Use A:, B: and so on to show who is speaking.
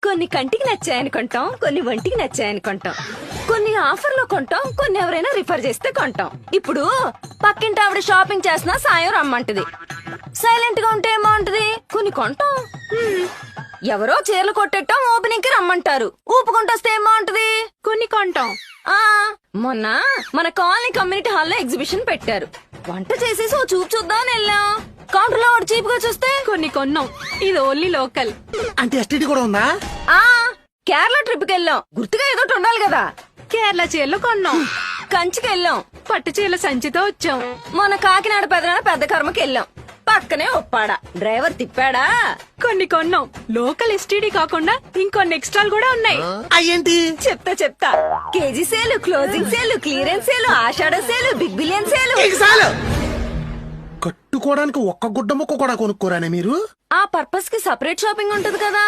A: కొన్ని కంటికి నచ్చాయని కొంటాం, కొన్ని ఒంటికి నచ్చాయని కొంటాం, కొన్ని ఆఫర్ లో కొంటాం, కొన్ని ఎవరైనా రిఫర్ చేస్తే కొంటాం. ఇప్పుడు పక్కింటి ఆవిడ షాపింగ్ చేసినా సాయం రమ్మంటది. సైలెంట్ గా ఉంటే ఏమంటది? కొన్ని కొంటాం. ఎవరో చీరలు కొట్టేటం ఓపెనింగ్ కి రమ్మంటారు. ఊపుకుంటొస్తే ఏమంటది? కొన్ని కొంటాం. మొన్న మన కాలనీ కమ్యూనిటీ హాల్లో ఎగ్జిబిషన్ పెట్టారు. వంట చేసేసి ఓ చూపు చూద్దామని వెళ్ళాం. కౌంటర్ లో చీప్ గా చూస్తే కొన్ని కొన్నాం. ఇది ఓన్లీ లోకల్.
B: అంటే ఎస్టీడీ కూడా ఉందా?
A: కేరళ ట్రిప్ కి వెళ్ళాం. గుర్తుగా ఏదో ఉండాలి కదా.
C: కేరళ చీరలు కొన్నాం.
A: కంచికి వెళ్ళాం.
C: పట్టు చీరల సంచితో వచ్చాం.
A: మన కాకినాడ పెద్ద కర్మకి వెళ్ళాం. పక్కనే ఒప్పాడా. డ్రైవర్ తిప్పాడా.
C: కొన్ని కొన్నాం. లోకల్ ఎస్టీడీ కాకుండా ఇంకొన్ని ఎక్స్ట్రాలు కూడా ఉన్నాయి.
B: అయ్యేంటి?
A: చెప్తా. KG sale, closing sale, clearance sale, ఆషాఢ సేలు, బిగ్ బిలియన్ సేలు.
B: కట్టుకోవడానికి ఒక్క గుడ్డ ముక్క కూడా కొనుక్కోరానే మీరు?
A: ఆ పర్పస్ కి సెపరేట్ షాపింగ్ ఉంటది కదా.